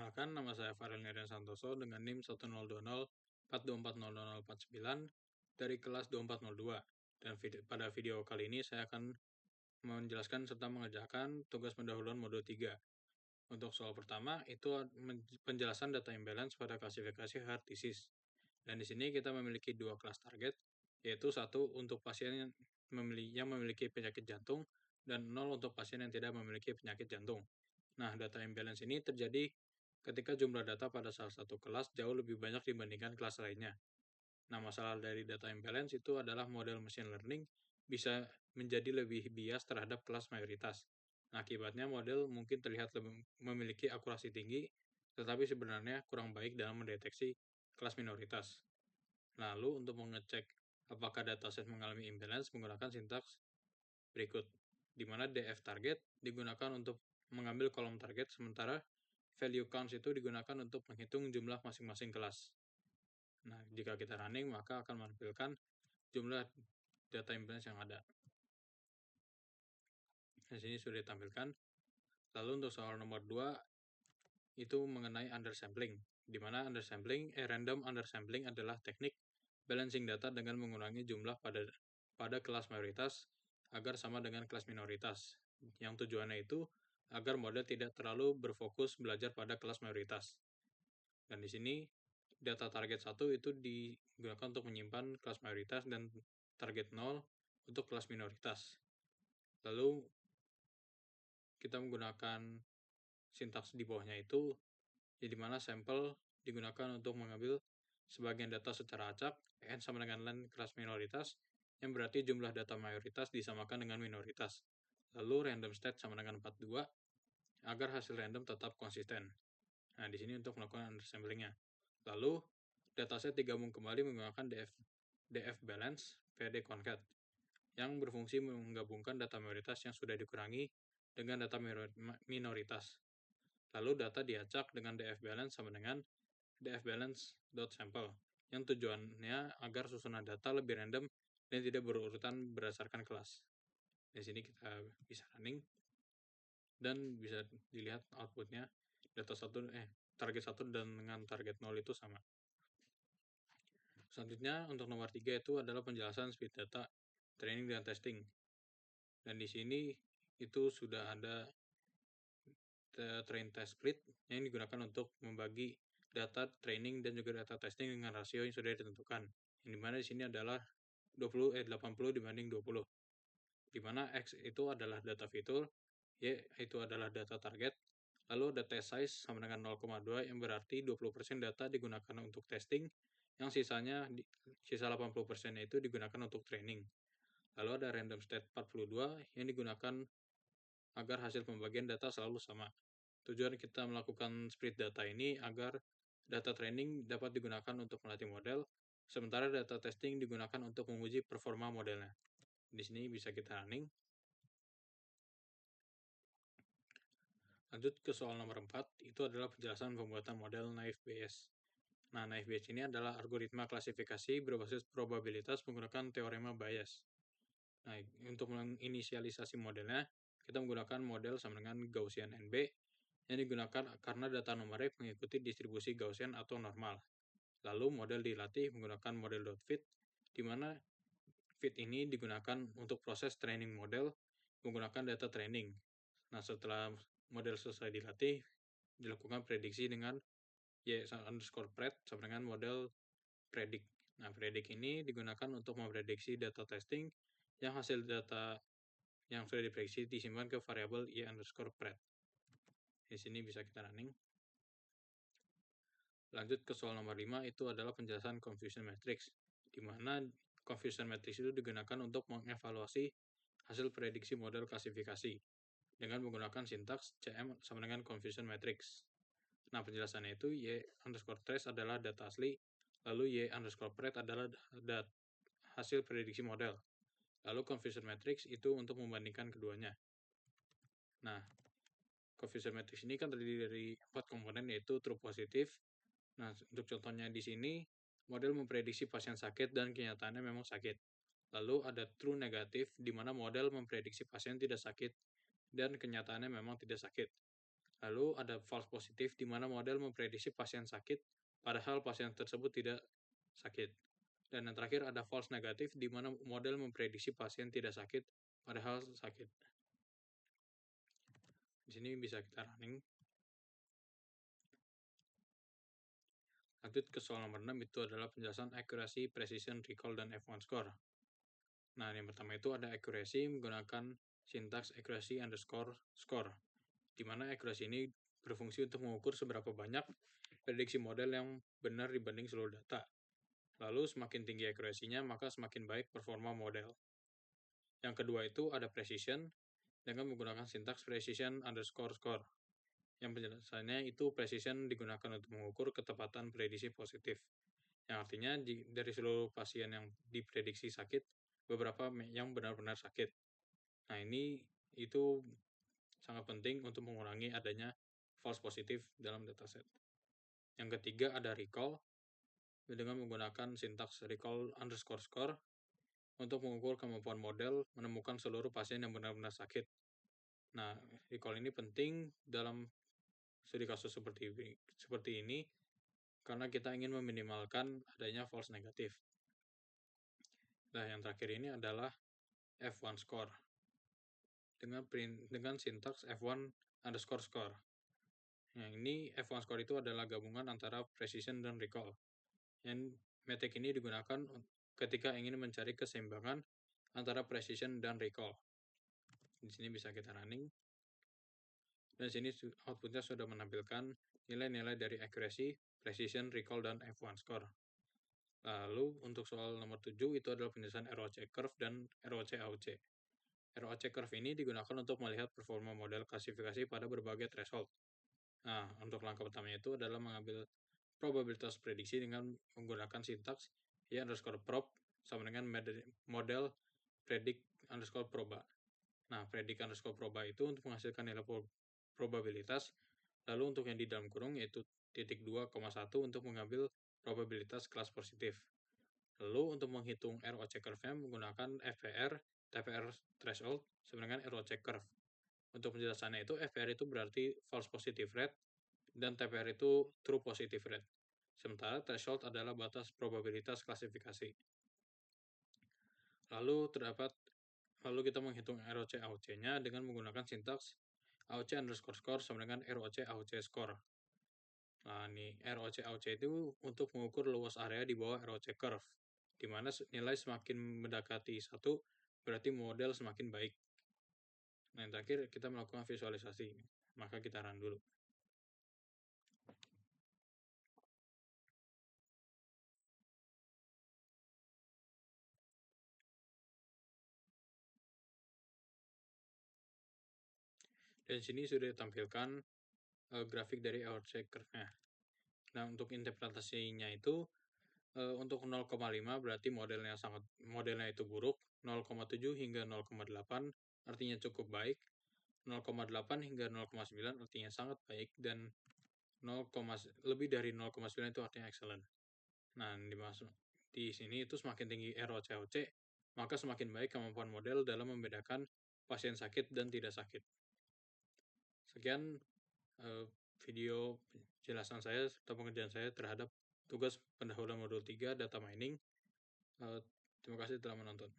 Perkenalkan, nama saya Farel Nerian Santoso dengan NIM 102042400049 dari kelas 2402. Dan pada video kali ini saya akan menjelaskan serta mengerjakan tugas pendahuluan modul 3. Untuk soal pertama itu penjelasan data imbalance pada klasifikasi heart disease. Dan di sini kita memiliki dua kelas target, yaitu satu untuk pasien yang memiliki penyakit jantung dan 0 untuk pasien yang tidak memiliki penyakit jantung. Nah, data imbalance ini terjadi ketika jumlah data pada salah satu kelas jauh lebih banyak dibandingkan kelas lainnya. Nah, masalah dari data imbalance itu adalah model machine learning bisa menjadi lebih bias terhadap kelas mayoritas. Nah, akibatnya model mungkin terlihat memiliki akurasi tinggi, tetapi sebenarnya kurang baik dalam mendeteksi kelas minoritas. Lalu, untuk mengecek apakah dataset mengalami imbalance menggunakan sintaks berikut, di mana df target digunakan untuk mengambil kolom target, sementara value counts itu digunakan untuk menghitung jumlah masing-masing kelas. Nah, jika kita running, maka akan menampilkan jumlah data imbalance yang ada. Di sini sudah ditampilkan. Lalu untuk soal nomor 2, itu mengenai undersampling, di mana random undersampling adalah teknik balancing data dengan mengurangi jumlah pada kelas mayoritas agar sama dengan kelas minoritas. Yang tujuannya itu agar model tidak terlalu berfokus belajar pada kelas mayoritas. Dan di sini data target 1 itu digunakan untuk menyimpan kelas mayoritas dan target 0 untuk kelas minoritas. Lalu kita menggunakan sintaks di bawahnya itu, di mana sampel digunakan untuk mengambil sebagian data secara acak, n sama dengan len kelas minoritas, yang berarti jumlah data mayoritas disamakan dengan minoritas. Lalu random state sama dengan 42, agar hasil random tetap konsisten. Nah, di sini untuk melakukan undersamplingnya. Lalu, dataset digabung kembali menggunakan df balance pd concat yang berfungsi menggabungkan data mayoritas yang sudah dikurangi dengan data minoritas. Lalu data diacak dengan df balance sama dengan df balance.sample yang tujuannya agar susunan data lebih random dan tidak berurutan berdasarkan kelas. Di sini kita bisa running dan bisa dilihat outputnya target 1 dengan target 0 itu sama. Selanjutnya untuk nomor 3 itu adalah penjelasan speed data training dan testing. Dan di sini itu sudah ada train test split yang digunakan untuk membagi data training dan juga data testing dengan rasio yang sudah ditentukan. Yang dimana di sini adalah 80 dibanding 20. Dimana X itu adalah data fitur, Y itu adalah data target, lalu ada test size sama dengan 0,2 yang berarti 20% data digunakan untuk testing, yang sisa 80% itu digunakan untuk training. Lalu ada random state 42 yang digunakan agar hasil pembagian data selalu sama. Tujuan kita melakukan split data ini agar data training dapat digunakan untuk melatih model, sementara data testing digunakan untuk menguji performa modelnya. Di sini bisa kita running. Lanjut ke soal nomor 4, itu adalah penjelasan pembuatan model Naive Bayes. Nah, Naive Bayes ini adalah algoritma klasifikasi berbasis probabilitas menggunakan teorema Bayes. Nah, untuk menginisialisasi modelnya, kita menggunakan model sama dengan Gaussian NB yang digunakan karena data numerik mengikuti distribusi Gaussian atau normal. Lalu model dilatih menggunakan model .fit, di mana fit ini digunakan untuk proses training model menggunakan data training. Nah, setelah model selesai dilatih, dilakukan prediksi dengan y_pred sama dengan model predict. Nah, predict ini digunakan untuk memprediksi data testing yang hasil data yang sudah diprediksi disimpan ke variabel y_pred. Di sini bisa kita running. Lanjut ke soal nomor 5, itu adalah penjelasan confusion matrix, di mana confusion matrix itu digunakan untuk mengevaluasi hasil prediksi model klasifikasi dengan menggunakan sintaks CM sama dengan confusion matrix. Nah, penjelasannya itu y_trace adalah data asli, lalu y_pred adalah hasil prediksi model. Lalu confusion matrix itu untuk membandingkan keduanya. Nah, confusion matrix ini kan terdiri dari 4 komponen, yaitu true positif. Nah, untuk contohnya di sini, model memprediksi pasien sakit dan kenyataannya memang sakit. Lalu ada true negatif, di mana model memprediksi pasien tidak sakit dan kenyataannya memang tidak sakit. Lalu ada false positif, di mana model memprediksi pasien sakit, padahal pasien tersebut tidak sakit. Dan yang terakhir ada false negatif, di mana model memprediksi pasien tidak sakit, padahal sakit. Di sini bisa kita running. Lanjut ke soal nomor 6, itu adalah penjelasan accuracy, precision, recall, dan F1 score. Nah, yang pertama itu ada accuracy menggunakan sintaks accuracy underscore score, di mana accuracy ini berfungsi untuk mengukur seberapa banyak prediksi model yang benar dibanding seluruh data. Lalu semakin tinggi accuracy-nya, maka semakin baik performa model. Yang kedua itu ada precision dengan menggunakan sintaks precision underscore score. Yang penjelasannya itu precision digunakan untuk mengukur ketepatan prediksi positif. Yang artinya dari seluruh pasien yang diprediksi sakit, beberapa yang benar-benar sakit. Nah, ini itu sangat penting untuk mengurangi adanya false positif dalam dataset. Yang ketiga ada recall dengan menggunakan sintaks recall underscore score untuk mengukur kemampuan model menemukan seluruh pasien yang benar-benar sakit. Nah, recall ini penting dalam studi kasus seperti ini karena kita ingin meminimalkan adanya false negatif. Nah, yang terakhir ini adalah F1 score dengan sintaks F1 underscore score. Nah, ini F1 score itu adalah gabungan antara precision dan recall. Yang metric ini digunakan ketika ingin mencari keseimbangan antara precision dan recall. Di sini bisa kita running. Dan sini outputnya sudah menampilkan nilai-nilai dari accuracy, precision, recall, dan F1 score. Lalu untuk soal nomor 7 itu adalah penjelasan ROC curve dan ROC AOC. ROC curve ini digunakan untuk melihat performa model klasifikasi pada berbagai threshold. Nah, untuk langkah pertama itu adalah mengambil probabilitas prediksi dengan menggunakan sintaks y underscore prob sama dengan model predict underscore proba. Nah, predict underscore proba itu untuk menghasilkan nilai probabilitas, lalu untuk yang di dalam kurung yaitu titik 2,1 untuk mengambil probabilitas kelas positif. Lalu untuk menghitung ROC curve-nya menggunakan FPR, TPR threshold sama dengan ROC curve. Untuk penjelasannya itu FPR itu berarti false positive rate dan TPR itu true positive rate. Sementara threshold adalah batas probabilitas klasifikasi. Lalu kita menghitung ROC AOC-nya dengan menggunakan sintaks AOC underscore score sama dengan ROC AOC score. Nah, ini ROC AOC itu untuk mengukur luas area di bawah ROC curve, di mana nilai semakin mendekati 1, berarti model semakin baik. Nah, yang terakhir kita melakukan visualisasi, maka kita run dulu. Dan sini sudah ditampilkan grafik dari ROC curve-nya. Nah, untuk interpretasinya itu untuk 0,5 berarti modelnya itu buruk, 0,7 hingga 0,8 artinya cukup baik, 0,8 hingga 0,9 artinya sangat baik, dan lebih dari 0,9 itu artinya excellent. Nah, di sini itu semakin tinggi ROC-OC, maka semakin baik kemampuan model dalam membedakan pasien sakit dan tidak sakit. Sekian video penjelasan saya serta pengerjaan saya terhadap tugas pendahuluan modul 3 data mining. Terima kasih telah menonton.